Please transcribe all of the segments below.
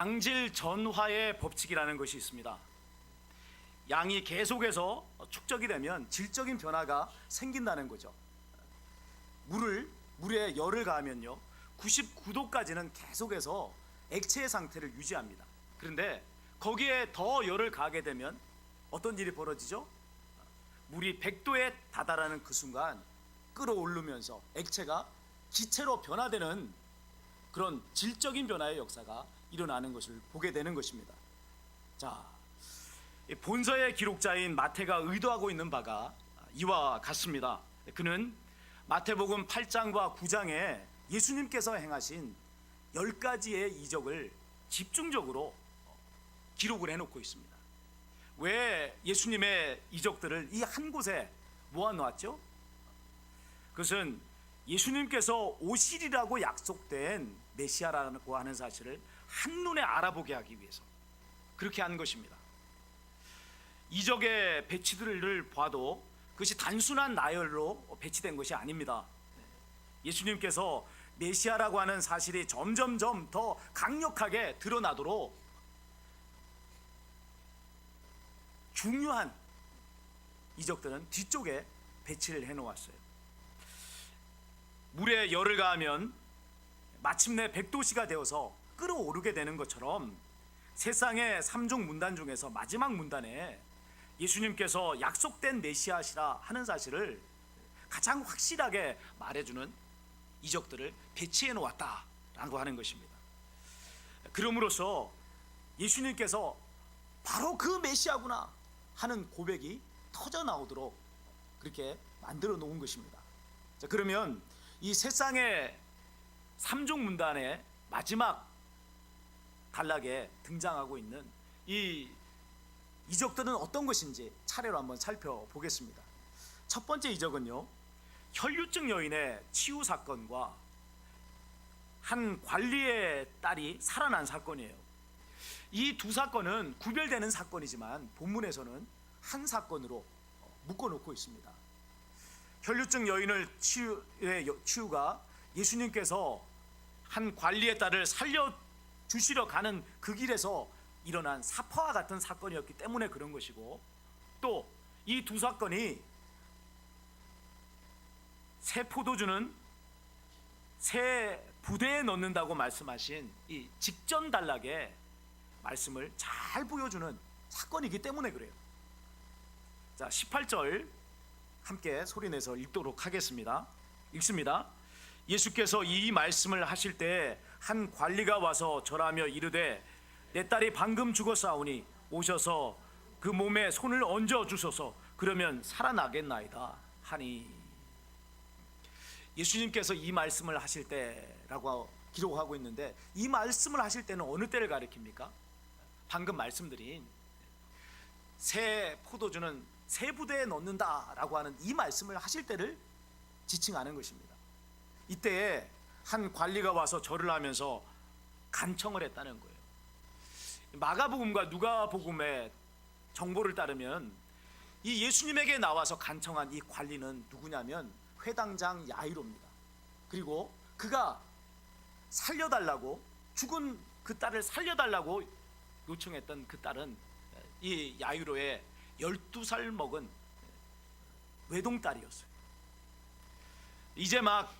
양질 전화의 법칙이라는 것이 있습니다. 양이 계속해서 축적이 되면 질적인 변화가 생긴다는 거죠. 물에 열을 가하면요 99도까지는 계속해서 액체의 상태를 유지합니다. 그런데 거기에 더 열을 가하게 되면 어떤 일이 벌어지죠? 물이 100도에 다다라는 그 순간 끓어오르면서 액체가 기체로 변화되는 그런 질적인 변화의 역사가 일어나는 것을 보게 되는 것입니다. 자, 본서의 기록자인 마태가 의도하고 있는 바가 이와 같습니다. 그는 마태복음 8장과 9장에 예수님께서 행하신 10가지의 이적을 집중적으로 기록을 해놓고 있습니다. 왜 예수님의 이적들을 이 한 곳에 모아놓았죠? 그것은 예수님께서 오시리라고 약속된 메시아라고 하는 사실을 한눈에 알아보게 하기 위해서 그렇게 한 것입니다. 이적의 배치들을 봐도 그것이 단순한 나열로 배치된 것이 아닙니다. 예수님께서 메시아라고 하는 사실이 점점점 더 강력하게 드러나도록 중요한 이적들은 뒤쪽에 배치를 해놓았어요. 물에 열을 가하면 마침내 100도씨가 되어서 끓어오르게 되는 것처럼 세상의 3종 문단 중에서 마지막 문단에 예수님께서 약속된 메시아시라 하는 사실을 가장 확실하게 말해주는 이적들을 배치해 놓았다라고 하는 것입니다. 그럼으로써 예수님께서 바로 그 메시아구나 하는 고백이 터져 나오도록 그렇게 만들어 놓은 것입니다. 자, 그러면 이 세상의 3종 문단의 마지막 단락에 등장하고 있는 이 이적들은 어떤 것인지 차례로 한번 살펴보겠습니다. 첫 번째 이적은요, 혈류증 여인의 치유 사건과 한 관리의 딸이 살아난 사건이에요. 이 두 사건은 구별되는 사건이지만 본문에서는 한 사건으로 묶어놓고 있습니다. 혈류증 여인의 치유가 예수님께서 한 관리의 딸을 살려주시러 가는 그 길에서 일어난 사파와 같은 사건이었기 때문에 그런 것이고, 또 이 두 사건이 새 포도주는 새 부대에 넣는다고 말씀하신 이 직전 단락의 말씀을 잘 보여주는 사건이기 때문에 그래요. 자, 18절 함께 소리내서 읽도록 하겠습니다. 읽습니다. 예수께서 이 말씀을 하실 때 한 관리가 와서 절하며 이르되 내 딸이 방금 죽었사오니 오셔서 그 몸에 손을 얹어 주소서. 그러면 살아나겠나이다 하니. 예수님께서 이 말씀을 하실 때라고 기록하고 있는데, 이 말씀을 하실 때는 어느 때를 가리킵니까? 방금 말씀드린 새 포도주는 새 부대에 넣는다라고 하는 이 말씀을 하실 때를 지칭하는 것입니다. 이때에 한 관리가 와서 절을 하면서 간청을 했다는 거예요. 마가복음과 누가복음의 정보를 따르면 이 예수님에게 나와서 간청한 이 관리는 누구냐면 회당장 야이로입니다. 그리고 그가 살려달라고, 죽은 그 딸을 살려달라고 요청했던 그 딸은 이 야이로의 12살 먹은 외동딸이었어요. 이제 막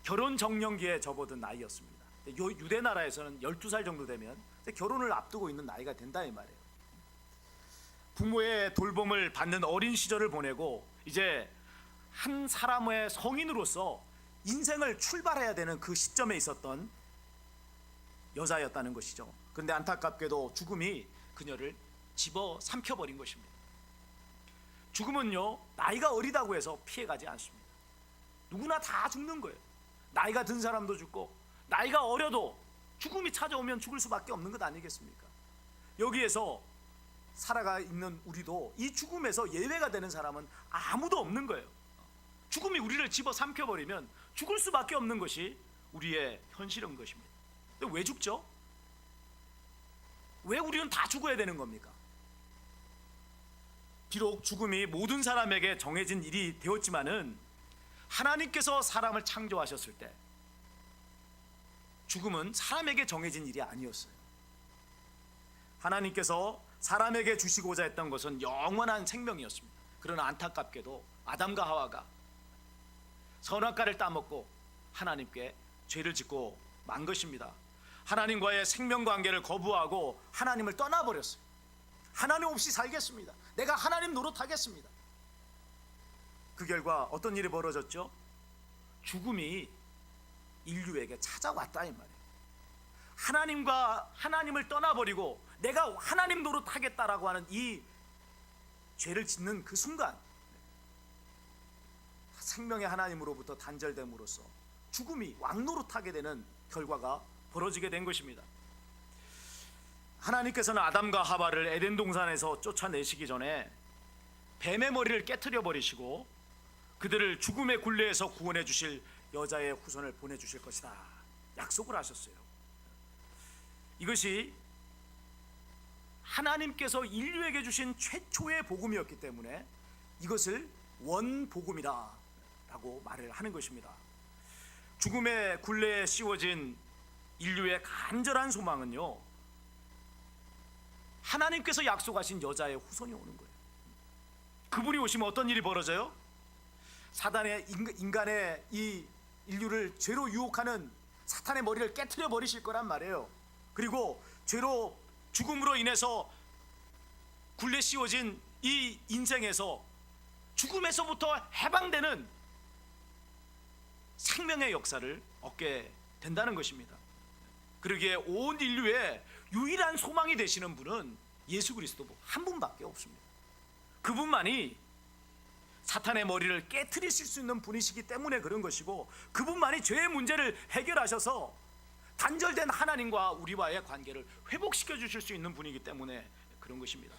결혼 정년기에 접어든 나이였습니다. 유대 나라에서는 12살 정도 되면 결혼을 앞두고 있는 나이가 된다 이 말이에요. 부모의 돌봄을 받는 어린 시절을 보내고 이제 한 사람의 성인으로서 인생을 출발해야 되는 그 시점에 있었던 여자였다는 것이죠. 그런데 안타깝게도 죽음이 그녀를 집어 삼켜버린 것입니다. 죽음은요, 나이가 어리다고 해서 피해가지 않습니다. 누구나 다 죽는 거예요. 나이가 든 사람도 죽고 나이가 어려도 죽음이 찾아오면 죽을 수밖에 없는 것 아니겠습니까? 여기에서 살아가 있는 우리도 이 죽음에서 예외가 되는 사람은 아무도 없는 거예요. 죽음이 우리를 집어 삼켜버리면 죽을 수밖에 없는 것이 우리의 현실인 것입니다. 근데 왜 죽죠? 왜 우리는 다 죽어야 되는 겁니까? 비록 죽음이 모든 사람에게 정해진 일이 되었지만은 하나님께서 사람을 창조하셨을 때 죽음은 사람에게 정해진 일이 아니었어요. 하나님께서 사람에게 주시고자 했던 것은 영원한 생명이었습니다. 그러나 안타깝게도 아담과 하와가 선악과를 따먹고 하나님께 죄를 짓고 만 것입니다. 하나님과의 생명 관계를 거부하고 하나님을 떠나버렸어요. 하나님 없이 살겠습니다. 내가 하나님 노릇하겠습니다. 그 결과 어떤 일이 벌어졌죠? 죽음이 인류에게 찾아왔다 이 말이에요. 하나님을 떠나버리고 내가 하나님 노릇하겠다라고 하는 이 죄를 짓는 그 순간 생명의 하나님으로부터 단절됨으로써 죽음이 왕노릇하게 되는 결과가 벌어지게 된 것입니다. 하나님께서는 아담과 하와를 에덴 동산에서 쫓아내시기 전에 뱀의 머리를 깨트려 버리시고 그들을 죽음의 굴레에서 구원해 주실 여자의 후손을 보내주실 것이다 약속을 하셨어요. 이것이 하나님께서 인류에게 주신 최초의 복음이었기 때문에 이것을 원복음이다 라고 말을 하는 것입니다. 죽음의 굴레에 씌워진 인류의 간절한 소망은요, 하나님께서 약속하신 여자의 후손이 오는 거예요. 그분이 오시면 어떤 일이 벌어져요? 사단의 인간의 이 인류를 죄로 유혹하는 사탄의 머리를 깨트려 버리실 거란 말이에요. 그리고 죄로 죽음으로 인해서 굴레 씌워진 이 인생에서 죽음에서부터 해방되는 생명의 역사를 얻게 된다는 것입니다. 그러기에 온 인류의 유일한 소망이 되시는 분은 예수 그리스도 한 분밖에 없습니다. 그분만이 사탄의 머리를 깨트리실 수 있는 분이시기 때문에 그런 것이고, 그분만이 죄의 문제를 해결하셔서 단절된 하나님과 우리와의 관계를 회복시켜 주실 수 있는 분이기 때문에 그런 것입니다.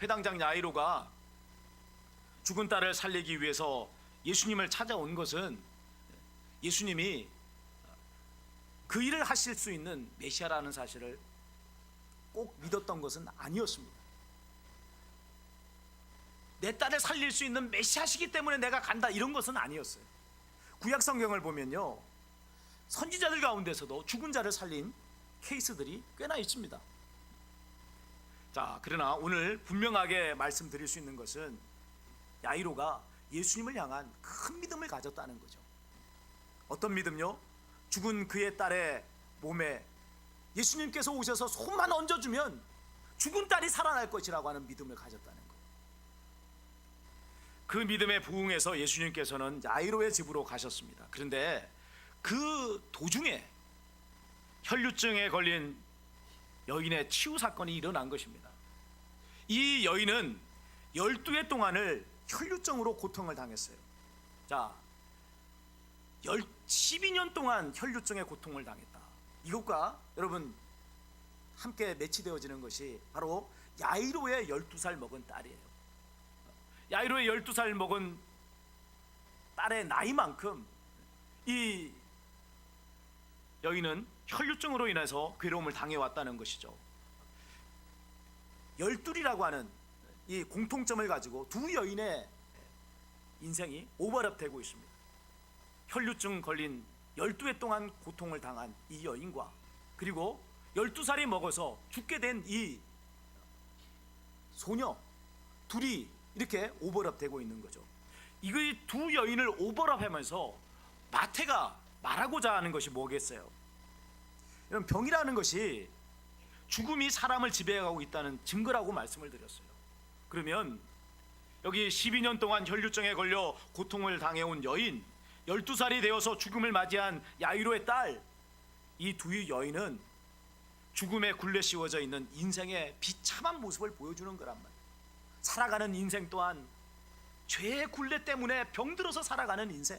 회당장 야이로가 죽은 딸을 살리기 위해서 예수님을 찾아온 것은 예수님이 그 일을 하실 수 있는 메시아라는 사실을 꼭 믿었던 것은 아니었습니다. 내 딸을 살릴 수 있는 메시아시기 때문에 내가 간다 이런 것은 아니었어요. 구약 성경을 보면요, 선지자들 가운데서도 죽은 자를 살린 케이스들이 꽤나 있습니다. 자, 그러나 오늘 분명하게 말씀드릴 수 있는 것은 야이로가 예수님을 향한 큰 믿음을 가졌다는 거죠. 어떤 믿음요? 죽은 그의 딸의 몸에 예수님께서 오셔서 손만 얹어주면 죽은 딸이 살아날 것이라고 하는 믿음을 가졌다는 거예요. 그 믿음에 부응해서 예수님께서는 야이로의 집으로 가셨습니다. 그런데 그 도중에 혈류증에 걸린 여인의 치유 사건이 일어난 것입니다. 이 여인은 12해 동안을 혈류증으로 고통을 당했어요. 자, 12년 동안 혈류증의 고통을 당했다. 이것과 여러분 함께 매치되어지는 것이 바로 야이로의 12살 먹은 딸이에요. 야이로의 12살 먹은 딸의 나이만큼 이 여인은 혈류증으로 인해서 괴로움을 당해왔다는 것이죠. 열둘이라고 하는 이 공통점을 가지고 두 여인의 인생이 오버랩되고 있습니다. 혈류증 걸린 12해 동안 고통을 당한 이 여인과, 그리고 12살이 먹어서 죽게 된 이 소녀, 둘이 이렇게 오버랩되고 있는 거죠. 이 두 여인을 오버랩하면서 마태가 말하고자 하는 것이 뭐겠어요? 여러분, 병이라는 것이 죽음이 사람을 지배해가고 있다는 증거라고 말씀을 드렸어요. 그러면 여기 12년 동안 혈류증에 걸려 고통을 당해온 여인, 12살이 되어서 죽음을 맞이한 야이로의 딸, 이 두 여인은 죽음에 굴레 씌워져 있는 인생의 비참한 모습을 보여주는 거란 말이에요. 살아가는 인생 또한 죄의 굴레 때문에 병들어서 살아가는 인생,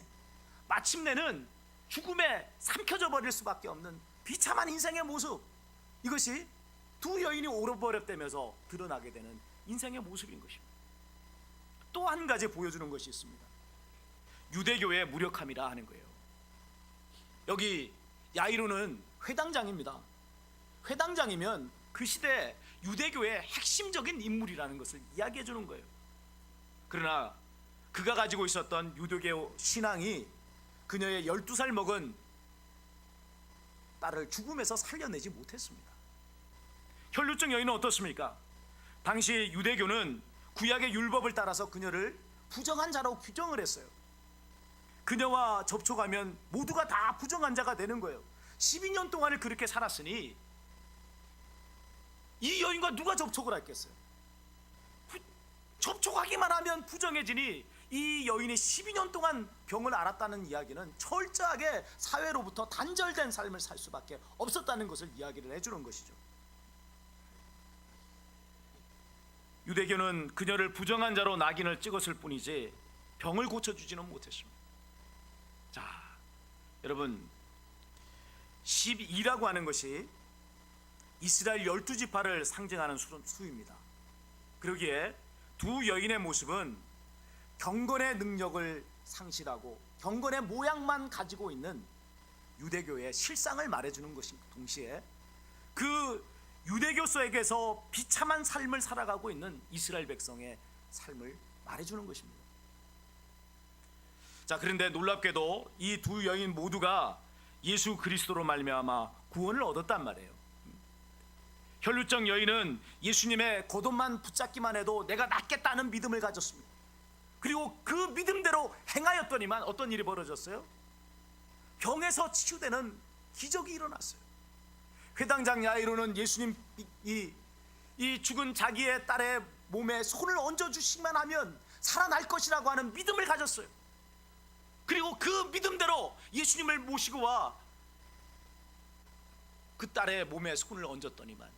마침내는 죽음에 삼켜져 버릴 수밖에 없는 비참한 인생의 모습, 이것이 두 여인이 오버랩되면서 드러나게 되는 인생의 모습인 것입니다. 또 한 가지 보여주는 것이 있습니다. 유대교의 무력함이라 하는 거예요. 여기 야이로는 회당장입니다. 회당장이면 그 시대 유대교의 핵심적인 인물이라는 것을 이야기해 주는 거예요. 그러나 그가 가지고 있었던 유대교 신앙이 그녀의 12살 먹은 딸을 죽음에서 살려내지 못했습니다. 혈류증 여인은 어떻습니까? 당시 유대교는 구약의 율법을 따라서 그녀를 부정한 자로 규정을 했어요. 그녀와 접촉하면 모두가 다 부정한 자가 되는 거예요. 12년 동안을 그렇게 살았으니 이 여인과 누가 접촉을 했겠어요? 접촉하기만 하면 부정해지니 이 여인이 12년 동안 병을 앓았다는 이야기는 철저하게 사회로부터 단절된 삶을 살 수밖에 없었다는 것을 이야기를 해주는 것이죠. 유대교는 그녀를 부정한 자로 낙인을 찍었을 뿐이지 병을 고쳐주지는 못했습니다. 자, 여러분, 12라고 하는 것이 이스라엘 12지파를 상징하는 수입니다. 그러기에 두 여인의 모습은 경건의 능력을 상실하고 경건의 모양만 가지고 있는 유대교의 실상을 말해주는 것입니다. 동시에 그 유대교 속에서 비참한 삶을 살아가고 있는 이스라엘 백성의 삶을 말해주는 것입니다. 자, 그런데 놀랍게도 이 두 여인 모두가 예수 그리스도로 말미암아 구원을 얻었단 말이에요. 혈류증 여인은 예수님의 겉옷만 붙잡기만 해도 내가 낫겠다는 믿음을 가졌습니다. 그리고 그 믿음대로 행하였더니만 어떤 일이 벌어졌어요? 병에서 치유되는 기적이 일어났어요. 회당장 야이로는 예수님 이 죽은 자기의 딸의 몸에 손을 얹어주시기만 하면 살아날 것이라고 하는 믿음을 가졌어요. 그리고 그 믿음대로 예수님을 모시고 와 그 딸의 몸에 손을 얹었더니만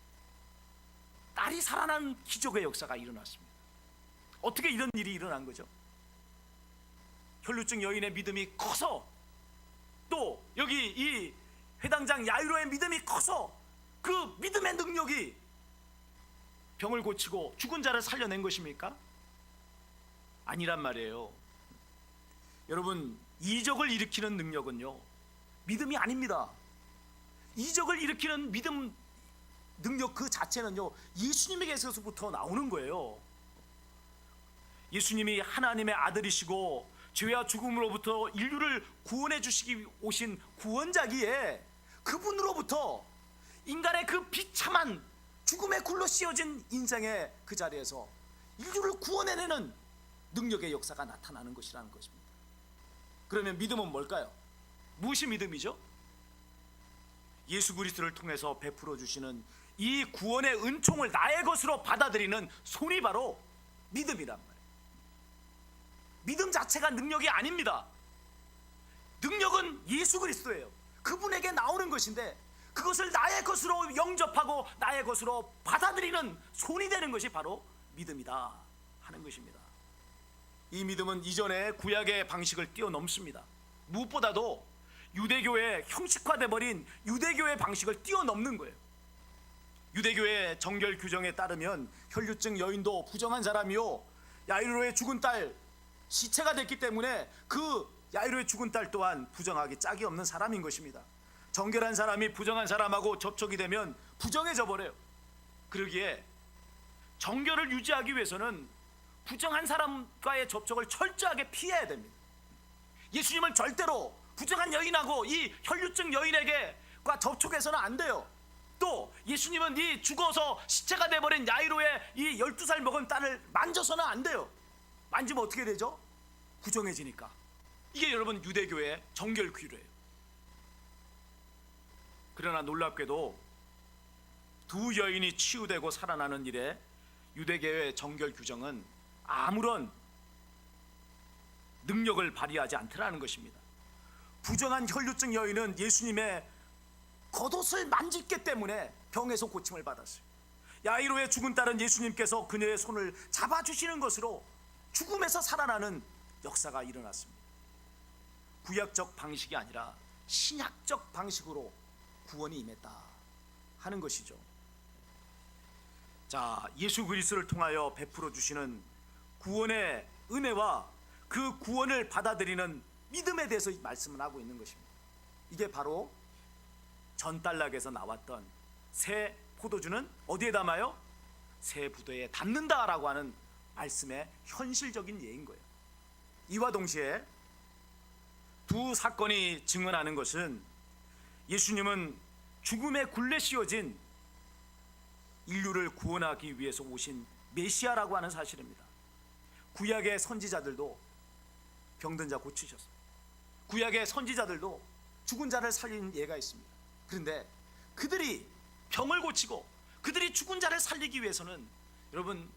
딸이 살아난 기적의 역사가 일어났습니다. 어떻게 이런 일이 일어난 거죠? 혈류증 여인의 믿음이 커서, 또 여기 이 회당장 야이로의 믿음이 커서 그 믿음의 능력이 병을 고치고 죽은 자를 살려낸 것입니까? 아니란 말이에요. 여러분, 이적을 일으키는 능력은요, 믿음이 아닙니다. 이적을 일으키는 믿음 능력 그 자체는요, 예수님에게서부터 나오는 거예요. 예수님이 하나님의 아들이시고 죄와 죽음으로부터 인류를 구원해 주시기 오신 구원자기에 그분으로부터 인간의 그 비참한 죽음의 굴로 씌워진 인생의 그 자리에서 인류를 구원해내는 능력의 역사가 나타나는 것이라는 것입니다. 그러면 믿음은 뭘까요? 무엇이 믿음이죠? 예수 그리스도를 통해서 베풀어 주시는 이 구원의 은총을 나의 것으로 받아들이는 손이 바로 믿음이란 말이에요. 믿음 자체가 능력이 아닙니다. 능력은 예수 그리스도예요. 그분에게 나오는 것인데 그것을 나의 것으로 영접하고 나의 것으로 받아들이는 손이 되는 것이 바로 믿음이다 하는 것입니다. 이 믿음은 이전의 구약의 방식을 뛰어넘습니다. 무엇보다도 유대교의 형식화돼 버린 유대교의 방식을 뛰어넘는 거예요. 유대교의 정결 규정에 따르면 혈류증 여인도 부정한 사람이요, 야이로의 죽은 딸 시체가 됐기 때문에 그 야이로의 죽은 딸 또한 부정하기 짝이 없는 사람인 것입니다. 정결한 사람이 부정한 사람하고 접촉이 되면 부정해져 버려요. 그러기에 정결을 유지하기 위해서는 부정한 사람과의 접촉을 철저하게 피해야 됩니다. 예수님은 절대로 부정한 여인하고 이 혈류증 여인에게과 접촉해서는 안 돼요. 또 예수님은 이 죽어서 시체가 돼버린 야이로의 이 12살 먹은 딸을 만져서는 안 돼요. 만지면 어떻게 되죠? 부정해지니까. 이게 여러분 유대교의 정결 규례예요. 그러나 놀랍게도 두 여인이 치유되고 살아나는 일에 유대교의 정결 규정은 아무런 능력을 발휘하지 않더라는 것입니다. 부정한 혈류증 여인은 예수님의 겉옷을 만졌기 때문에 병에서 고침을 받았어요. 야이로의 죽은 딸은 예수님께서 그녀의 손을 잡아주시는 것으로 죽음에서 살아나는 역사가 일어났습니다. 구약적 방식이 아니라 신약적 방식으로 구원이 임했다 하는 것이죠. 자, 예수 그리스도를 통하여 베풀어 주시는 구원의 은혜와 그 구원을 받아들이는 믿음에 대해서 말씀을 하고 있는 것입니다. 이게 바로 전단락에서 나왔던 새 포도주는 어디에 담아요? 새 부도에 담는다라고 하는 말씀의 현실적인 예인 거예요. 이와 동시에 두 사건이 증언하는 것은 예수님은 죽음의 굴레 씌워진 인류를 구원하기 위해서 오신 메시아라고 하는 사실입니다. 구약의 선지자들도 병든 자 고치셨어요. 구약의 선지자들도 죽은 자를 살린 예가 있습니다. 그런데 그들이 병을 고치고 그들이 죽은 자를 살리기 위해서는 여러분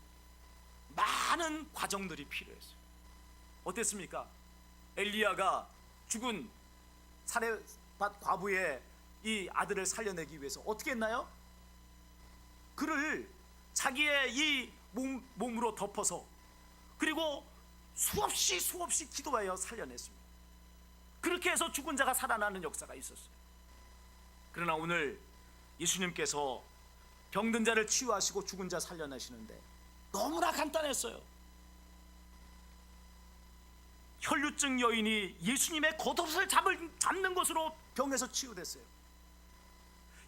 많은 과정들이 필요했어요. 어땠습니까? 엘리야가 죽은 사레밧 과부의 이 아들을 살려내기 위해서 어떻게 했나요? 그를 자기의 이 몸으로 덮어서 그리고 수없이 기도하여 살려냈습니다. 그렇게 해서 죽은 자가 살아나는 역사가 있었어요. 그러나 오늘 예수님께서 병든 자를 치유하시고 죽은 자 살려내시는데 너무나 간단했어요. 혈루증 여인이 예수님의 겉옷을 잡는 것으로 병에서 치유됐어요.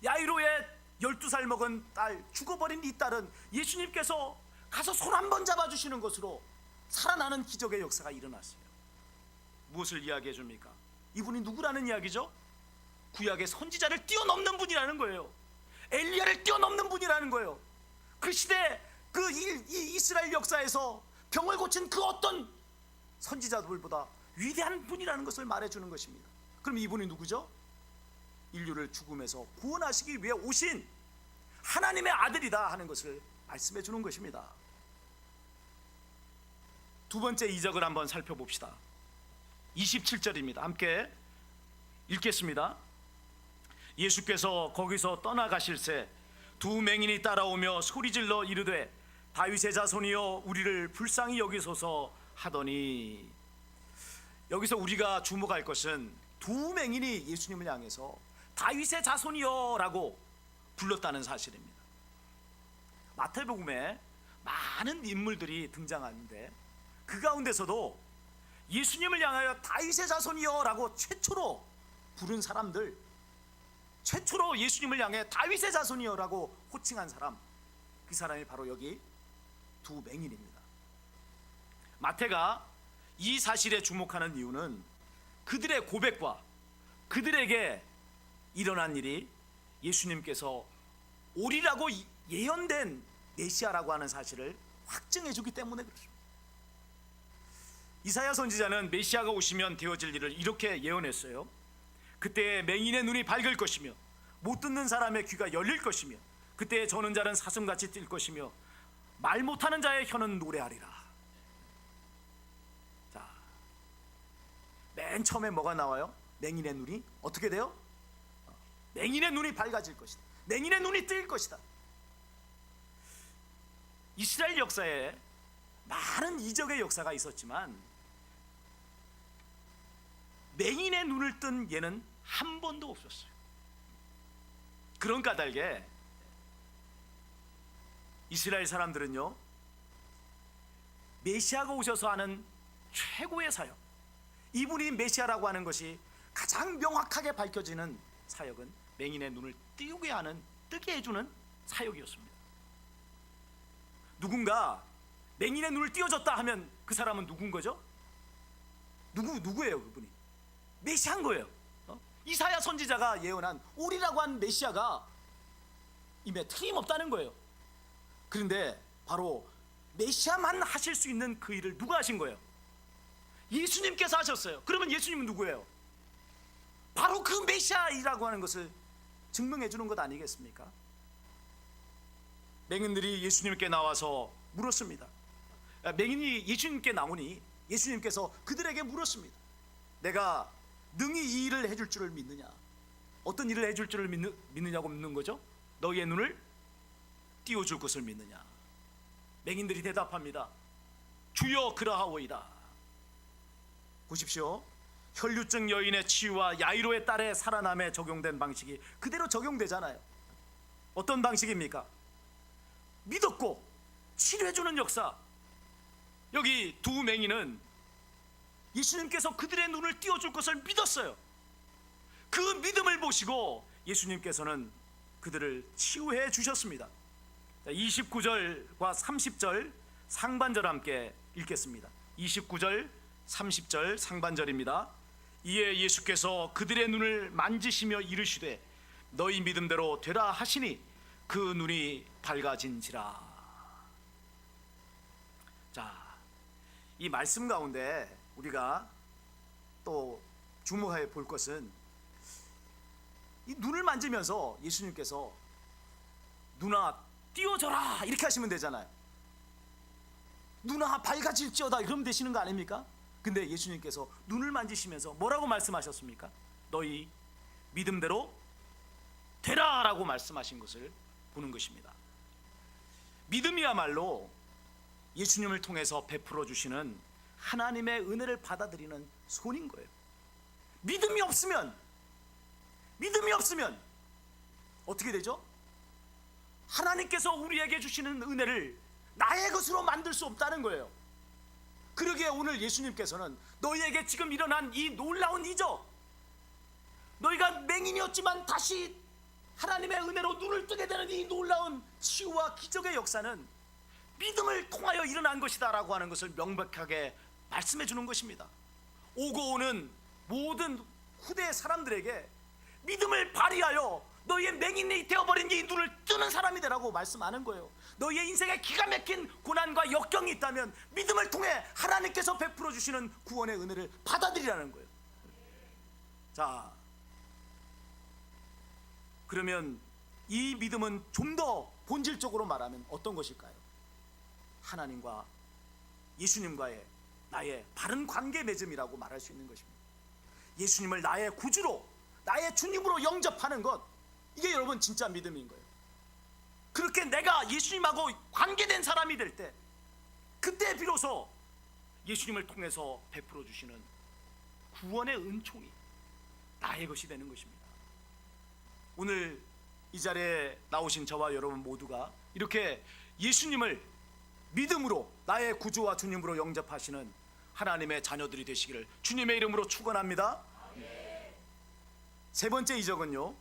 야이로의 12살 먹은 딸, 죽어버린 이 딸은 예수님께서 가서 손 한 번 잡아주시는 것으로 살아나는 기적의 역사가 일어났어요. 무엇을 이야기해 줍니까? 이분이 누구라는 이야기죠? 구약의 선지자를 뛰어넘는 분이라는 거예요. 엘리야를 뛰어넘는 분이라는 거예요. 그 시대 이 이스라엘 역사에서 병을 고친 그 어떤 선지자들보다 위대한 분이라는 것을 말해주는 것입니다. 그럼 이분이 누구죠? 인류를 죽음에서 구원하시기 위해 오신 하나님의 아들이다 하는 것을 말씀해 주는 것입니다. 두 번째 이적을 한번 살펴봅시다. 27절입니다. 함께 읽겠습니다. 예수께서 거기서 떠나가실새 두 맹인이 따라오며 소리질러 이르되 다윗의 자손이여 우리를 불쌍히 여기소서 하더니, 여기서 우리가 주목할 것은 두 맹인이 예수님을 향해서 다윗의 자손이여 라고 불렀다는 사실입니다. 마태복음에 많은 인물들이 등장하는데 그 가운데서도 예수님을 향하여 다윗의 자손이여 라고 최초로 부른 사람들, 최초로 예수님을 향해 다윗의 자손이여 라고 호칭한 사람, 그 사람이 바로 여기 두 맹인입니다. 마태가 이 사실에 주목하는 이유는 그들의 고백과 그들에게 일어난 일이 예수님께서 오리라고 예언된 메시아라고 하는 사실을 확증해 주기 때문에 그렇습니다. 이사야 선지자는 메시아가 오시면 되어질 일을 이렇게 예언했어요. 그때 맹인의 눈이 밝을 것이며 못 듣는 사람의 귀가 열릴 것이며 그때 저는 자는 사슴같이 뛸 것이며 말 못하는 자의 혀는 노래하리라. 자, 맨 처음에 뭐가 나와요? 맹인의 눈이 어떻게 돼요? 맹인의 눈이 밝아질 것이다. 맹인의 눈이 뜨일 것이다. 이스라엘 역사에 많은 이적의 역사가 있었지만 맹인의 눈을 뜬 예는 한 번도 없었어요. 그런 까닭에 이스라엘 사람들은요, 메시아가 오셔서 하는 최고의 사역, 이분이 메시아라고 하는 것이 가장 명확하게 밝혀지는 사역은 맹인의 눈을 뜨게 해주는 사역이었습니다. 누군가 맹인의 눈을 띄워줬다 하면 그 사람은 누군 거죠? 누구예요? 그분이 메시아인 거예요. 이사야 선지자가 예언한 오리라고 한 메시아가 임에 틀림없다는 거예요. 그런데 바로 메시아만 하실 수 있는 그 일을 누가 하신 거예요? 예수님께서 하셨어요. 그러면 예수님은 누구예요? 바로 그 메시아이라고 하는 것을 증명해 주는 것 아니겠습니까? 맹인들이 예수님께 나와서 물었습니다. 맹인이 예수님께 나오니 예수님께서 그들에게 물었습니다. 내가 능히 이 일을 해줄 줄을 믿느냐? 어떤 일을 해줄 줄을 믿느냐고 묻는 거죠? 너희의 눈을 띄워줄 것을 믿느냐? 맹인들이 대답합니다. 주여 그러하오이다. 보십시오. 혈루증 여인의 치유와 야이로의 딸의 살아남에 적용된 방식이 그대로 적용되잖아요. 어떤 방식입니까? 믿었고 치료해주는 역사. 여기 두 맹인은 예수님께서 그들의 눈을 띄워줄 것을 믿었어요. 그 믿음을 보시고 예수님께서는 그들을 치유해 주셨습니다. 29절과 30절 상반절 함께 읽겠습니다. 29절 30절 상반절입니다. 이에 예수께서 그들의 눈을 만지시며 이르시되 너희 믿음대로 되라 하시니 그 눈이 밝아진지라. 자, 이 말씀 가운데 우리가 또 주목해 볼 것은 이 눈을 만지면서 예수님께서 눈아 띄어져라 이렇게 하시면 되잖아요. 눈아 밝아질지어다 그러면 되시는 거 아닙니까? 근데 예수님께서 눈을 만지시면서 뭐라고 말씀하셨습니까? 너희 믿음대로 되라 라고 말씀하신 것을 보는 것입니다. 믿음이야말로 예수님을 통해서 베풀어 주시는 하나님의 은혜를 받아들이는 손인 거예요. 믿음이 없으면 어떻게 되죠? 하나님께서 우리에게 주시는 은혜를 나의 것으로 만들 수 없다는 거예요. 그러기에 오늘 예수님께서는 너희에게 지금 일어난 이 놀라운 이적, 너희가 맹인이었지만 다시 하나님의 은혜로 눈을 뜨게 되는 이 놀라운 치유와 기적의 역사는 믿음을 통하여 일어난 것이다 라고 하는 것을 명백하게 말씀해 주는 것입니다. 오고 오는 모든 후대 사람들에게 믿음을 발휘하여 너희의 맹인이 되어버린 이 눈을 뜨는 사람이 되라고 말씀하는 거예요. 너희의 인생에 기가 막힌 고난과 역경이 있다면 믿음을 통해 하나님께서 베풀어 주시는 구원의 은혜를 받아들이라는 거예요. 자, 그러면 이 믿음은 좀 더 본질적으로 말하면 어떤 것일까요? 하나님과 예수님과의 나의 바른 관계 맺음이라고 말할 수 있는 것입니다. 예수님을 나의 구주로, 나의 주님으로 영접하는 것, 이게 여러분 진짜 믿음인 거예요. 그렇게 내가 예수님하고 관계된 사람이 될 때, 그때 비로소 예수님을 통해서 베풀어 주시는 구원의 은총이 나의 것이 되는 것입니다. 오늘 이 자리에 나오신 저와 여러분 모두가 이렇게 예수님을 믿음으로 나의 구주와 주님으로 영접하시는 하나님의 자녀들이 되시기를 주님의 이름으로 축원합니다. 세 번째 이적은요,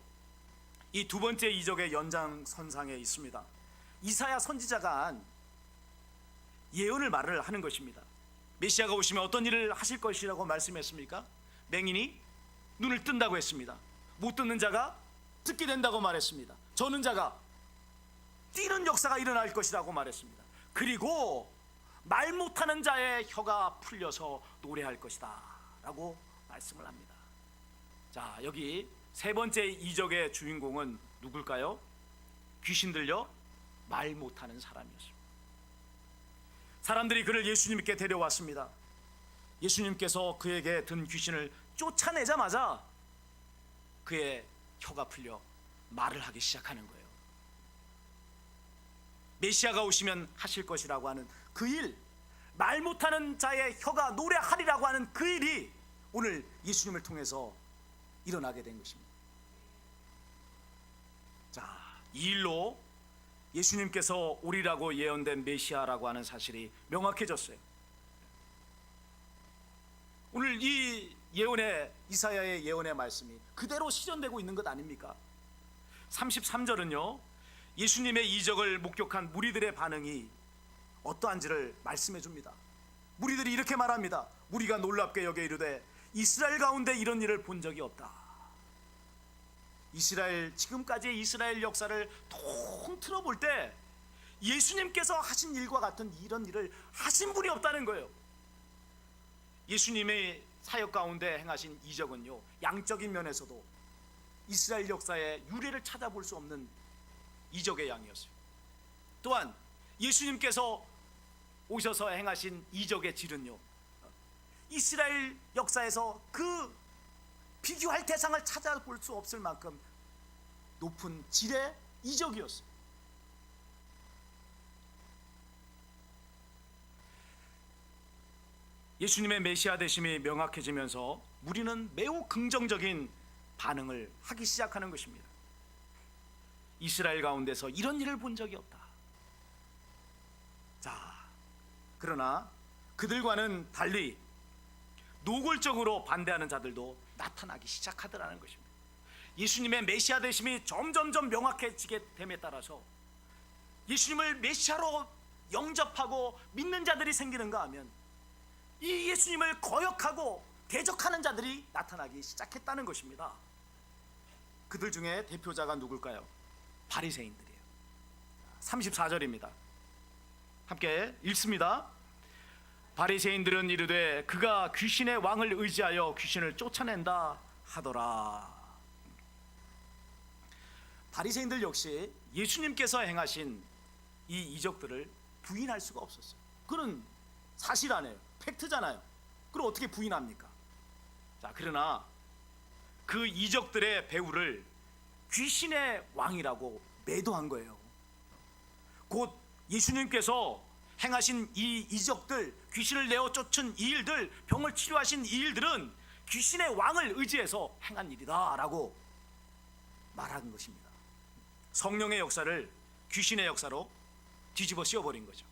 이 두 번째 이적의 연장선상에 있습니다. 이사야 선지자가 한 예언을 말을 하는 것입니다. 메시아가 오시면 어떤 일을 하실 것이라고 말씀했습니까? 맹인이 눈을 뜬다고 했습니다. 못 듣는 자가 듣게 된다고 말했습니다. 저는 자가 뛰는 역사가 일어날 것이라고 말했습니다. 그리고 말 못하는 자의 혀가 풀려서 노래할 것이다 라고 말씀을 합니다. 자, 여기 세 번째 이적의 주인공은 누굴까요? 귀신 들려 말 못하는 사람이었습니다. 사람들이 그를 예수님께 데려왔습니다. 예수님께서 그에게 든 귀신을 쫓아내자마자 그의 혀가 풀려 말을 하기 시작하는 거예요. 메시아가 오시면 하실 것이라고 하는 그 일, 말 못하는 자의 혀가 노래하리라고 하는 그 일이 오늘 예수님을 통해서 일어나게 된 것입니다. 자, 이 일로 예수님께서 오리라고 예언된 메시아라고 하는 사실이 명확해졌어요. 오늘 이 예언의, 이사야의 예언의 말씀이 그대로 실현되고 있는 것 아닙니까? 33절은요, 예수님의 이적을 목격한 무리들의 반응이 어떠한지를 말씀해 줍니다. 무리들이 이렇게 말합니다. 무리가 놀랍게 여겨 이르되 이스라엘 가운데 이런 일을 본 적이 없다. 이스라엘, 지금까지의 이스라엘 역사를 통틀어 볼 때 예수님께서 하신 일과 같은 이런 일을 하신 분이 없다는 거예요. 예수님의 사역 가운데 행하신 이적은요, 양적인 면에서도 이스라엘 역사의 유래를 찾아볼 수 없는 이적의 양이었어요. 또한 예수님께서 오셔서 행하신 이적의 질은요, 이스라엘 역사에서 그 비교할 대상을 찾아볼 수 없을 만큼 높은 질의 이적이었어요. 예수님의 메시아 되심이 명확해지면서 무리는 매우 긍정적인 반응을 하기 시작하는 것입니다. 이스라엘 가운데서 이런 일을 본 적이 없다. 자, 그러나 그들과는 달리 노골적으로 반대하는 자들도 나타나기 시작하더라는 것입니다. 예수님의 메시아 되심이 점점점 명확해지게 됨에 따라서 예수님을 메시아로 영접하고 믿는 자들이 생기는가 하면 이 예수님을 거역하고 대적하는 자들이 나타나기 시작했다는 것입니다. 그들 중에 대표자가 누굴까요? 바리새인들이에요. 34절입니다. 함께 읽습니다. 바리새인들은 이르되 그가 귀신의 왕을 의지하여 귀신을 쫓아낸다 하더라. 바리새인들 역시 예수님께서 행하신 이 이적들을 부인할 수가 없었어요. 그는 사실 아니에요. 팩트잖아요. 그럼 어떻게 부인합니까? 자, 그러나 그 이적들의 배후를 귀신의 왕이라고 매도한 거예요. 곧 예수님께서 행하신 이 이적들, 귀신을 내어 쫓은 이 일들, 병을 치료하신 이 일들은 귀신의 왕을 의지해서 행한 일이다 라고 말한 것입니다. 성령의 역사를 귀신의 역사로 뒤집어 씌워버린 거죠.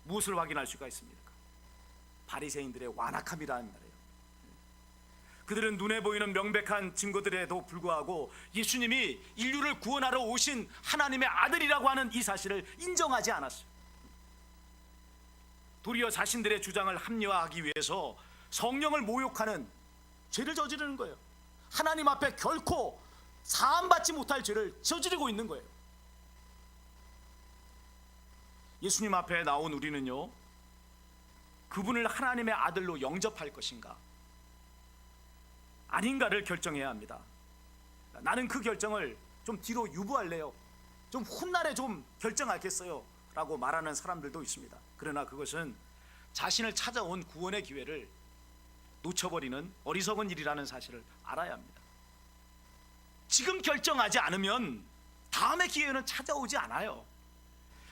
무엇을 확인할 수가 있습니까? 바리새인들의 완악함이라는 말이에요. 그들은 눈에 보이는 명백한 증거들에도 불구하고 예수님이 인류를 구원하러 오신 하나님의 아들이라고 하는 이 사실을 인정하지 않았어요. 도리어 자신들의 주장을 합리화하기 위해서 성령을 모욕하는 죄를 저지르는 거예요. 하나님 앞에 결코 사함받지 못할 죄를 저지르고 있는 거예요. 예수님 앞에 나온 우리는요, 그분을 하나님의 아들로 영접할 것인가 아닌가를 결정해야 합니다. 나는 그 결정을 좀 뒤로 유보할래요, 좀 훗날에 좀 결정하겠어요 라고 말하는 사람들도 있습니다. 그러나 그것은 자신을 찾아온 구원의 기회를 놓쳐버리는 어리석은 일이라는 사실을 알아야 합니다. 지금 결정하지 않으면 다음의 기회는 찾아오지 않아요.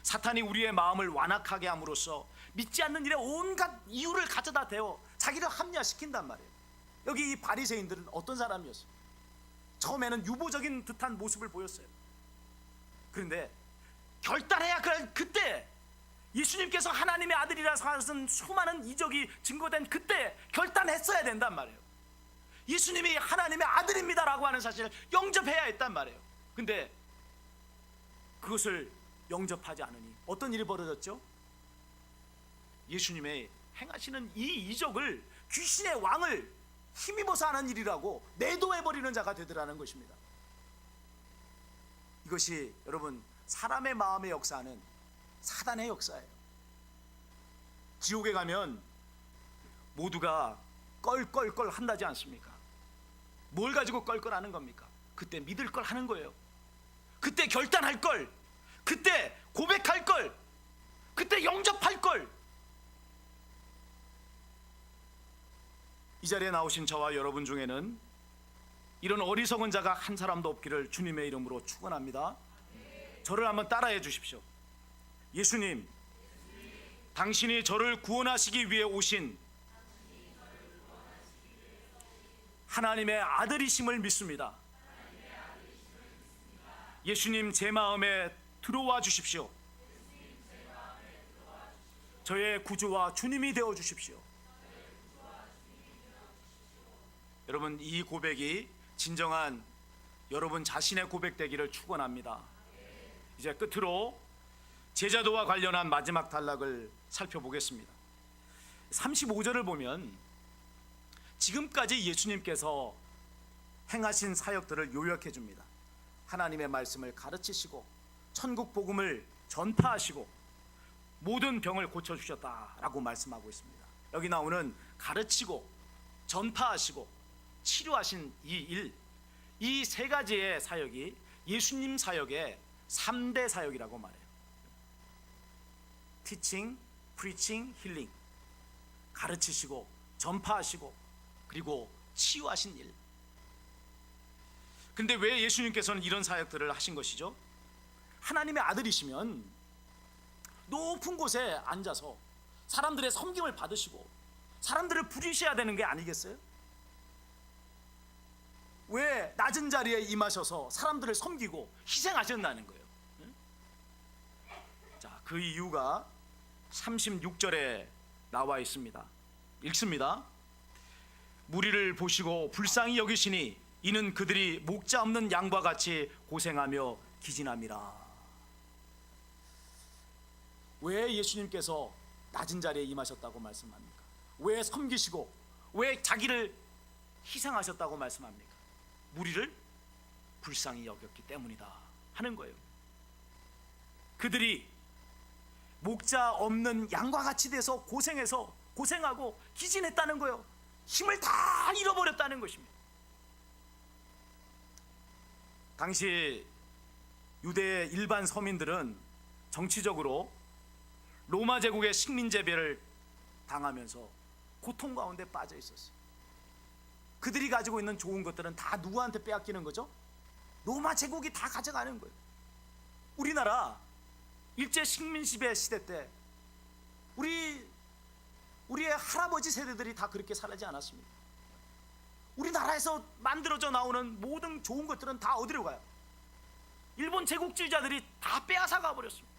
사탄이 우리의 마음을 완악하게 함으로써 믿지 않는 일에 온갖 이유를 가져다 대어 자기를 합리화시킨단 말이에요. 여기 이 바리새인들은 어떤 사람이었어요? 처음에는 유보적인 듯한 모습을 보였어요. 그런데 결단해야 그때 예수님께서 하나님의 아들이라서 하신 수많은 이적이 증거된 그때 결단했어야 된단 말이에요. 예수님이 하나님의 아들입니다라고 하는 사실을 영접해야 했단 말이에요. 근데 그것을 영접하지 않으니 어떤 일이 벌어졌죠? 예수님의 행하시는 이 이적을 귀신의 왕을 힘입어서 하는 일이라고 매도해버리는 자가 되더라는 것입니다. 이것이 여러분 사람의 마음의 역사는 사단의 역사예요. 지옥에 가면 모두가 껄껄껄 한다지 않습니까? 뭘 가지고 껄껄하는 겁니까? 그때 믿을 걸 하는 거예요. 그때 결단할 걸, 그때 고백할 걸, 그때 영접할 걸. 이 자리에 나오신 저와 여러분 중에는 이런 어리석은 자가 한 사람도 없기를 주님의 이름으로 축원합니다. 저를 한번 따라해 주십시오. 예수님, 당신이 저를 구원하시기 위해 오신 하나님의 아들이심을 믿습니다. 예수님, 제 마음에 들어와 주십시오. 저의 구주와 주님이 되어 주십시오. 여러분, 이 고백이 진정한 여러분 자신의 고백되기를 축원합니다. 이제 끝으로 제자도와 관련한 마지막 단락을 살펴보겠습니다. 35절을 보면 지금까지 예수님께서 행하신 사역들을 요약해 줍니다. 하나님의 말씀을 가르치시고 천국 복음을 전파하시고 모든 병을 고쳐주셨다라고 말씀하고 있습니다. 여기 나오는 가르치고 전파하시고 치료하신 이 일, 이 세 가지의 사역이 예수님 사역의 3대 사역이라고 말해요. Teaching, Preaching, Healing. 가르치시고 전파하시고 그리고 치유하신 일. 근데 왜 예수님께서는 이런 사역들을 하신 것이죠? 하나님의 아들이시면 높은 곳에 앉아서 사람들의 섬김을 받으시고 사람들을 부리셔야 되는 게 아니겠어요? 왜 낮은 자리에 임하셔서 사람들을 섬기고 희생하셨다는 거예요? 자, 그 이유가 36절에 나와 있습니다. 읽습니다. 무리를 보시고 불쌍히 여기시니 이는 그들이 목자 없는 양과 같이 고생하며 기진함이라. 왜 예수님께서 낮은 자리에 임하셨다고 말씀합니까? 왜 섬기시고 왜 자기를 희생하셨다고 말씀합니까? 무리를 불쌍히 여겼기 때문이다 하는 거예요. 그들이 목자 없는 양과 같이 돼서 고생하고 기진했다는 거예요. 힘을 다 잃어버렸다는 것입니다. 당시 유대의 일반 서민들은 정치적으로 로마 제국의 식민재배를 당하면서 고통 가운데 빠져 있었어요. 그들이 가지고 있는 좋은 것들은 다 누구한테 빼앗기는 거죠? 로마 제국이 다 가져가는 거예요. 우리나라 일제 식민지배 시대 때 우리의 할아버지 세대들이 다 그렇게 살지 않았습니다. 우리나라에서 만들어져 나오는 모든 좋은 것들은 다 어디로 가요? 일본 제국주의자들이 다 빼앗아 가버렸습니다.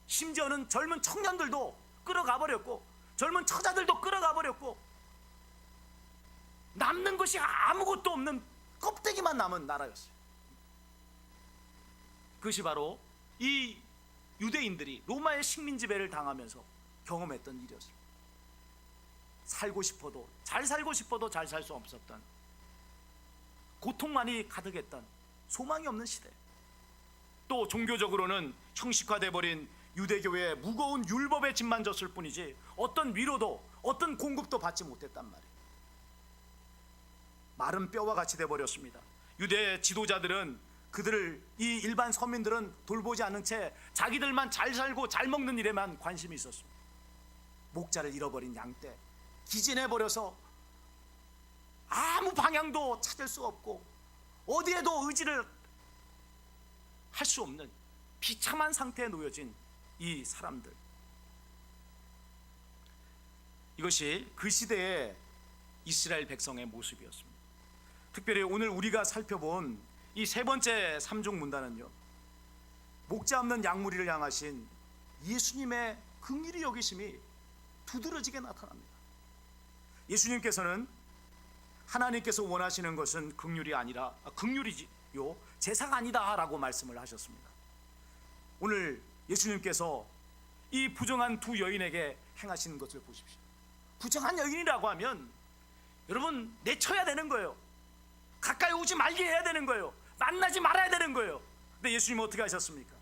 심지어는 젊은 청년들도 끌어가 버렸고, 젊은 처자들도 끌어가 버렸고, 남는 것이 아무것도 없는 껍데기만 남은 나라였어요. 그것이 바로 이 유대인들이 로마의 식민지배를 당하면서 경험했던 일이었습니다. 살고 싶어도 잘 살 수 없었던, 고통만이 가득했던, 소망이 없는 시대. 또 종교적으로는 형식화돼 버린 유대교회의 무거운 율법에 짐만 졌을 뿐이지 어떤 위로도 어떤 공급도 받지 못했단 말이에요. 마른 뼈와 같이 돼 버렸습니다. 유대 지도자들은 그들을, 이 일반 서민들은 돌보지 않은 채 자기들만 잘 살고 잘 먹는 일에만 관심이 있었습니다. 목자를 잃어버린 양떼, 기진해 버려서 아무 방향도 찾을 수 없고 어디에도 의지를 할 수 없는 비참한 상태에 놓여진 이 사람들, 이것이 그 시대의 이스라엘 백성의 모습이었습니다. 특별히 오늘 우리가 살펴본 이 세 번째 삼종 문단은요, 목자 없는 양무리를 향하신 예수님의 긍휼히 여기심이 두드러지게 나타납니다. 예수님께서는 하나님께서 원하시는 것은 긍휼이지요, 제사가 아니다라고 말씀을 하셨습니다. 오늘 예수님께서 이 부정한 두 여인에게 행하시는 것을 보십시오. 부정한 여인이라고 하면 여러분 내쳐야 되는 거예요. 가까이 오지 말게 해야 되는 거예요. 만나지 말아야 되는 거예요. 근데 예수님은 어떻게 하셨습니까?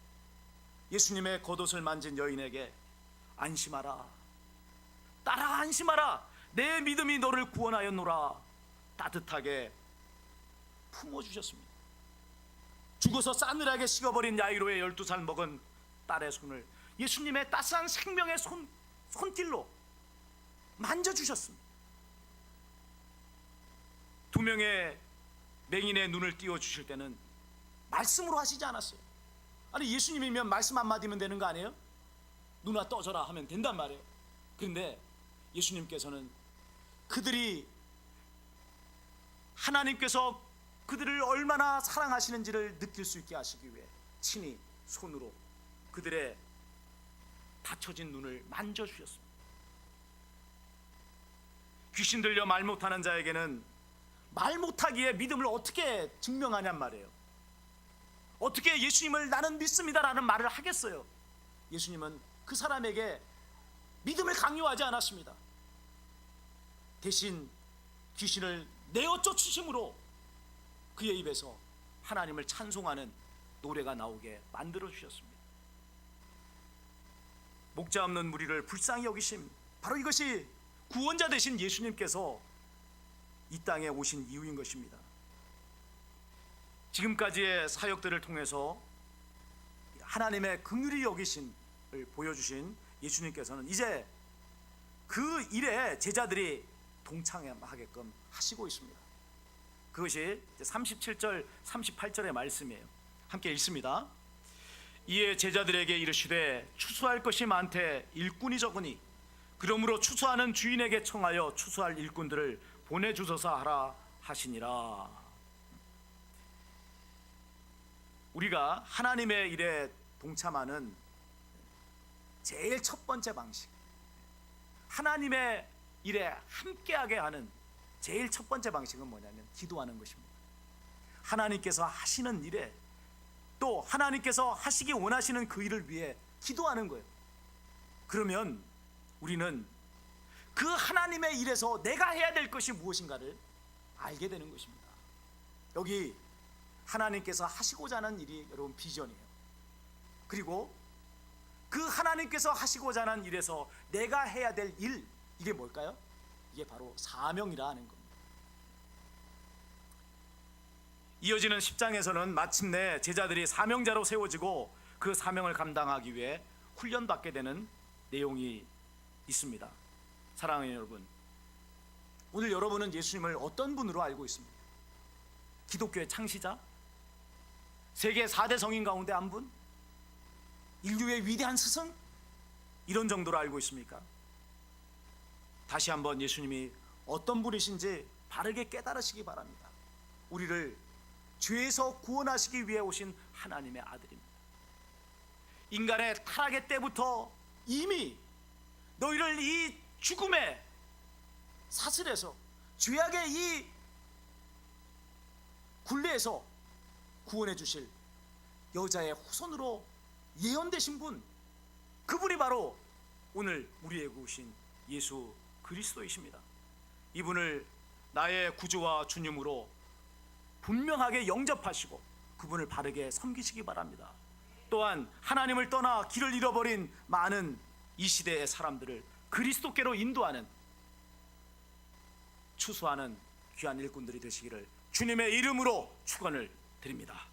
예수님의 겉옷을 만진 여인에게 안심하라, 따라 안심하라, 내 믿음이 너를 구원하였노라 따뜻하게 품어주셨습니다. 죽어서 싸늘하게 식어버린 야이로의 12살 먹은 딸의 손을 예수님의 따스한 생명의 손길로 만져주셨습니다. 두 명의 맹인의 눈을 띄워주실 때는 말씀으로 하시지 않았어요. 아니, 예수님이면 말씀 한마디면 되는 거 아니에요? 누나 떠져라 하면 된단 말이에요. 그런데 예수님께서는 그들이, 하나님께서 그들을 얼마나 사랑하시는지를 느낄 수 있게 하시기 위해 친히 손으로 그들의 닫혀진 눈을 만져주셨습니다. 귀신 들려 말 못하는 자에게는 말 못하기에 믿음을 어떻게 증명하냔 말이에요. 어떻게 예수님을 나는 믿습니다라는 말을 하겠어요? 예수님은 그 사람에게 믿음을 강요하지 않았습니다. 대신 귀신을 내어 쫓으심으로 그의 입에서 하나님을 찬송하는 노래가 나오게 만들어 주셨습니다. 목자 없는 무리를 불쌍히 여기심, 바로 이것이 구원자 되신 예수님께서 이 땅에 오신 이유인 것입니다. 지금까지의 사역들을 통해서 하나님의 긍휼히 여기심을 보여주신 예수님께서는 이제 그 일에 제자들이 동참하게끔 하시고 있습니다. 그것이 37절 38절의 말씀이에요. 함께 읽습니다. 이에 제자들에게 이르시되 추수할 것이 많되 일꾼이 적으니 그러므로 추수하는 주인에게 청하여 추수할 일꾼들을 보내주소서 하라 하시니라. 우리가 하나님의 일에 동참하는 제일 첫 번째 방식, 하나님의 일에 함께하게 하는 제일 첫 번째 방식은 뭐냐면 기도하는 것입니다. 하나님께서 하시는 일에, 또 하나님께서 하시기 원하시는 그 일을 위해 기도하는 거예요. 그러면 우리는 그 하나님의 일에서 내가 해야 될 것이 무엇인가를 알게 되는 것입니다. 여기 하나님께서 하시고자 하는 일이 여러분 비전이에요. 그리고 그 하나님께서 하시고자 하는 일에서 내가 해야 될 일, 이게 뭘까요? 이게 바로 사명이라 하는 겁니다. 이어지는 10장에서는 마침내 제자들이 사명자로 세워지고 그 사명을 감당하기 위해 훈련받게 되는 내용이 있습니다. 사랑하는 여러분, 오늘 여러분은 예수님을 어떤 분으로 알고 있습니까? 기독교의 창시자? 세계 4대 성인 가운데 한 분? 인류의 위대한 스승? 이런 정도로 알고 있습니까? 다시 한번 예수님이 어떤 분이신지 바르게 깨달으시기 바랍니다. 우리를 죄에서 구원하시기 위해 오신 하나님의 아들입니다. 인간의 타락의 때부터 이미 너희를 이 죽음의 사슬에서, 죄악의 이 굴레에서 구원해 주실 여자의 후손으로 예언되신 분, 그분이 바로 오늘 우리에게 오신 예수 그리스도이십니다. 이분을 나의 구주와 주님으로 분명하게 영접하시고 그분을 바르게 섬기시기 바랍니다. 또한 하나님을 떠나 길을 잃어버린 많은 이 시대의 사람들을 그리스도께로 인도하는, 추수하는 귀한 일꾼들이 되시기를 주님의 이름으로 축원을 드립니다.